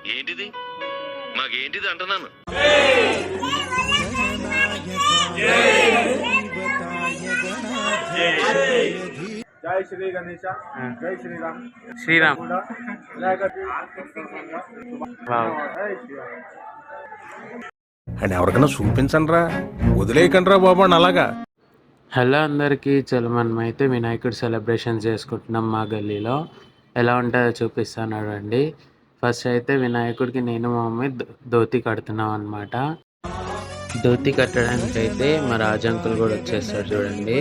ఏంటిది మాకేంటిది అంటున్నాను. జై శ్రీ గణేశ, జై శ్రీరామ్. శ్రీరామ్ అని ఎవరికైనా చూపించండి రా, వదిలేయకండి రా బాబు అని అలాగా. హలో అందరికీ, చలో మనమైతే వినాయకుడు సెలబ్రేషన్ చేసుకుంటున్నాం మా గల్లీలో. ఎలా ఉంటుందో చూపిస్తాను అండి. ఫస్ట్ అయితే వినాయకుడికి నేను మా మమ్మీ ధోతి కడుతున్నాం అనమాట. ధోతి కట్టడానికి అయితే మా రాజంకుల్ కూడా వచ్చేస్తాడు చూడండి.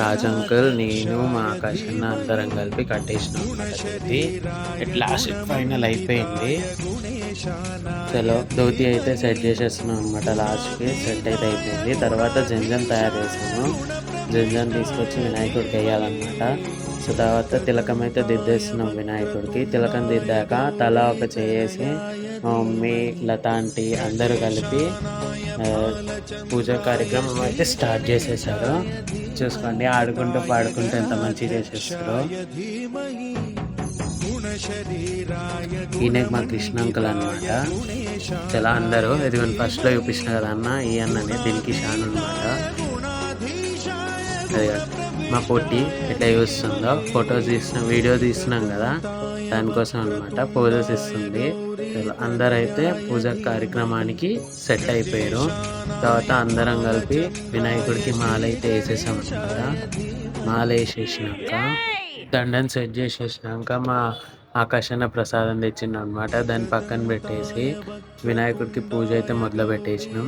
రాజంకుల్, నేను, మా ఆకాశన్న అందరం కలిపి కట్టేసినాం అనమాట ధోతి. లాస్ట్ ఫైనల్ అయిపోయింది. చలో ధోతి అయితే సెట్ చేసేస్తున్నాం అనమాట. లాస్ట్కి సెట్ అయితే అయిపోయింది. తర్వాత జంజం తయారు చేసాము. జంజం తీసుకొచ్చి వినాయకుడికి వేయాలన్నమాట. సో తర్వాత తిలకం అయితే దిద్దేస్తున్నాం వినాయకుడికి. తిలకం దిద్దాక తల ఒక చేసి మా మమ్మీ, లత ఆంటీ అందరూ కలిపి పూజా కార్యక్రమం అయితే స్టార్ట్ చేసేసారు. చూసుకోండి, ఆడుకుంటూ పాడుకుంటూ ఎంత మంచిగా చేసేస్తారు. ఈయన మా కృష్ణ అంకుల్ అనమాట. చాలా అందరూ ఇదిగోండి ఫస్ట్లో చూపించిన కదా అన్న, ఈ అన్ననే దీనికి షాన్ అనమాట. అది మా పొట్టి ఎట్లా చూస్తుందో, ఫొటోస్ తీస్తున్నాం, వీడియో తీస్తున్నాం కదా, దానికోసం అనమాట పోజెస్ ఇస్తుంది. అందరూ అయితే పూజ కార్యక్రమానికి సెట్ అయిపోయారు. తర్వాత అందరం కలిపి వినాయకుడికి మాల అయితే వేసేసాం అనమాట. మాల వేసేసినాక దండని సెట్ చేసేసినాక మా ఆకాశన్న ప్రసాదం తెచ్చిండు అనమాట. దాన్ని పక్కన పెట్టేసి వినాయకుడికి పూజ అయితే మొదలు పెట్టేసినాం.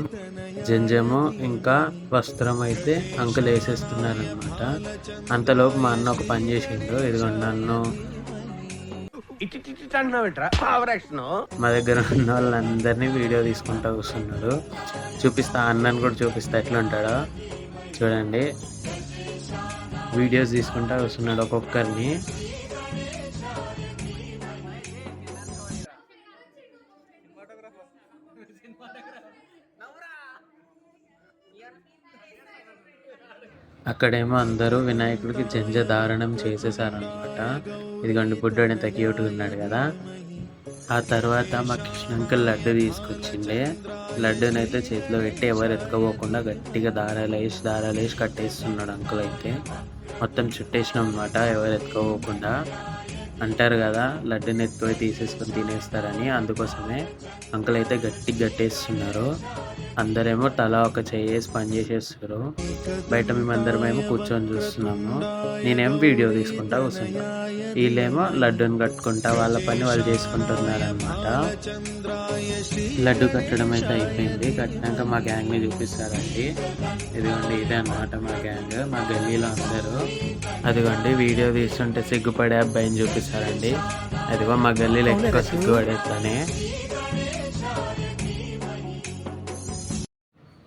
జంజము ఇంకా వస్త్రం అయితే అంకులు వేసేస్తున్నారు అనమాట. అంతలోపు మా అన్న ఒక పని చేసిండు. ఇదిగోండి నన్ను మా దగ్గర ఉన్న వాళ్ళందరినీ వీడియో తీసుకుంటూ కూర్చున్నాడు. చూపిస్తా, అన్నని కూడా చూపిస్తా ఎట్లా ఉంటాడో చూడండి. వీడియోస్ తీసుకుంటా కూర్చున్నాడు ఒక్కొక్కరిని. అక్కడేమో అందరూ వినాయకుడికి జంజ ధారణం చేసేసారనమాట. ఇదిగోండి బుడ్డోడు ఎంత క్యూట్గా ఉన్నాడు కదా. ఆ తర్వాత మా కృష్ణ అంకుల్ లడ్డు తీసుకొచ్చిండే. లడ్డూనైతే చేతిలో పెట్టి ఎవరు ఎత్తుకోపోకుండా గట్టిగా దారాలు వేసి కట్టేస్తున్నాడు అంకుల్ అయితే. మొత్తం చుట్టేసినాం అనమాట, ఎవరు ఎత్తుకోపోకుండా. అంటారు కదా లడ్డూని ఎత్తుకొని తీసేసుకొని తినేస్తారని, అందుకోసమే అంకుల్ అయితే గట్టేస్తున్నారు. అందరేమో తలా ఒక చేసి పని చేసేస్తారు. బయట మేమందరమేమో కూర్చొని చూస్తున్నాము. నేనేమో వీడియో తీసుకుంటా కూర్చున్నా. వీళ్ళేమో లడ్డూని కట్టుకుంటా వాళ్ళ పని వాళ్ళు చేసుకుంటున్నారనమాట. లడ్డు కట్టడం అయితే అయిపోయింది. కట్టినాక మా గ్యాంగ్ని చూపిస్తారండి. ఇదిగోండి ఇదే అనమాట మా గ్యాంగ్, మా గల్లీలో అందరూ. అదిగోండి వీడియో తీస్తుంటే సిగ్గుపడే అబ్బాయిని చూపిస్తారండి. అదిగో మా గల్లీలో ఎక్కువ సిగ్గుపడేస్తానే.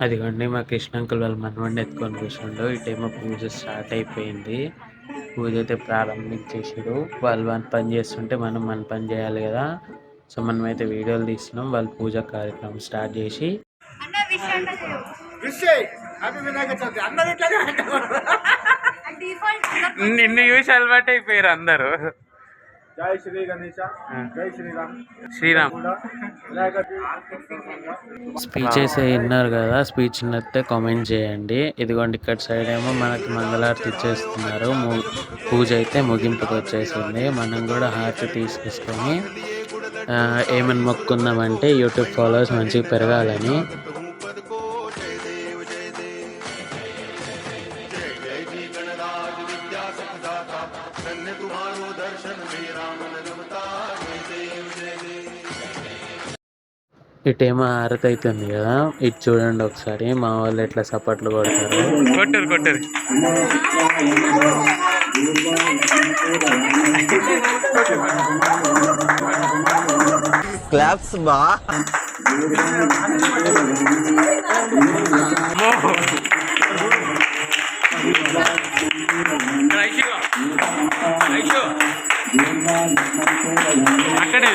అదిగోండి మా కృష్ణ అంకుల్ వాళ్ళ మనవాడిని ఎత్తుకొని కూర్చుండు. ఇటేమో పూజ స్టార్ట్ అయిపోయింది. పూజ అయితే ప్రారంభించేసారు. వాళ్ళు పని చేస్తుంటే మనం మన పని చేయాలి కదా. సో మనమైతే వీడియోలు తీస్తున్నాం. వాళ్ళు పూజ కార్యక్రమం స్టార్ట్ చేసి నిన్ను చూసి అలవాటు అయిపోయారు అందరూ. జై శ్రీ గణేశ, జై శ్రీరామ్. శ్రీరామ్ స్పీచెస్ విన్నారు కదా. స్పీచ్ నచ్చితే కామెంట్ చేయండి. ఇదిగోండి ఇక్కడ సైడ్ ఏమో మనకి మంగళారతి ఇచ్చేస్తున్నారు. పూజ అయితే ముగింపుకి వచ్చేసింది. మనం కూడా హారతి తీసుకొని ఏమని మొక్కుకుందామంటే యూట్యూబ్ ఫాలోవర్స్ మంచిగా పెరగాలని. ఇటేమో హారతి అవుతుంది కదా, ఇటు చూడండి ఒకసారి మా వాళ్ళు ఎట్లా సపోర్ట్లు కొడతారు. కొట్టరు క్లాప్స్ బా. అక్కడే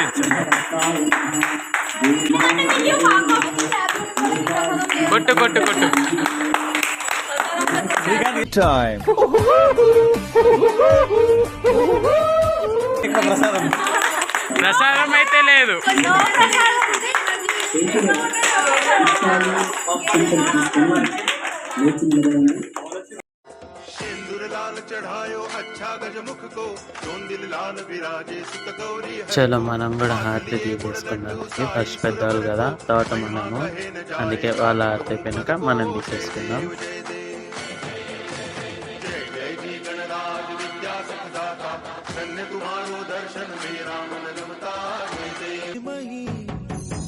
కొట్టు ప్రసాదం ప్రసాదం అయితే లేదు. చలో మనం కూడా హారతి తీసేసుకున్నాం. ఫస్ట్ పెద్దవాళ్ళు కదా, తర్వాత మనము, అందుకే వాళ్ళ హారతి అయిపోయినాక మనం తీసేసుకున్నాం.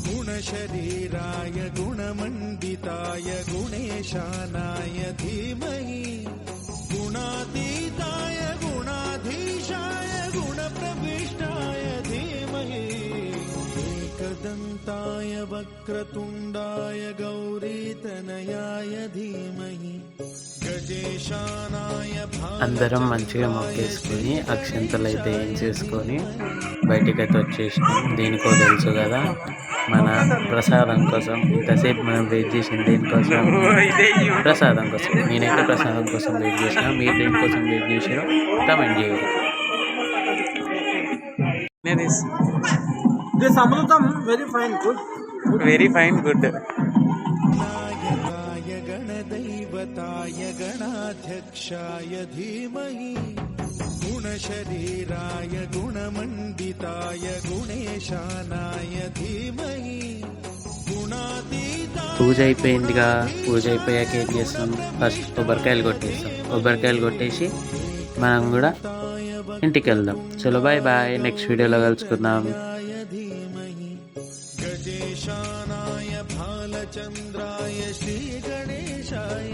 गुणशरीराय गुणमण्डिताय गुणेशानाय धीमहि गुणातीताय गुणाधीशाय गुणप्रविष्टाय धीमहि एकदन्ताय वक्रतुण्डाय गौरीतनयाय धीमहि गजेशानाय అందరం మంచిగా మొక్కేసుకొని అక్షంతలు అయితే ఏం చేసుకొని బయటికైతే వచ్చేసినాం. దీనికో తెలుసు కదా, మన ప్రసాదం కోసం ఇంతసేపు మనం వెయిట్ చేసింది దేనికోసం? ప్రసాదం కోసం. నేనైతే ప్రసాదం కోసం వెయిట్ చేసిన. మీరు దేనికోసం వెయిట్ చేసారో కమెంట్ చేయండి. This Amrutam very fine, good. Very fine, good. नायकाय गणदैवताय गणाध्यक्षाय धीमहि गुणशरीराय गुणमण्डिताय गुणेशानाय धीमहि गुणातीताय పూజ అయిపోయిందిగా. పూజ అయిపోయాక ఏం చేస్తాం? ఫస్ట్ కొబ్బరికాయలు కొట్టేస్తాం. కొబ్బరికాయలు కొట్టేసి మనం కూడా ఇంటికి వెళ్దాం. చలో బాయ్ బాయ్, నెక్స్ట్ వీడియోలో కలుసుకుందాం. धीमहि गजेशानाय भालचन्द्राय श्रीगणेशाय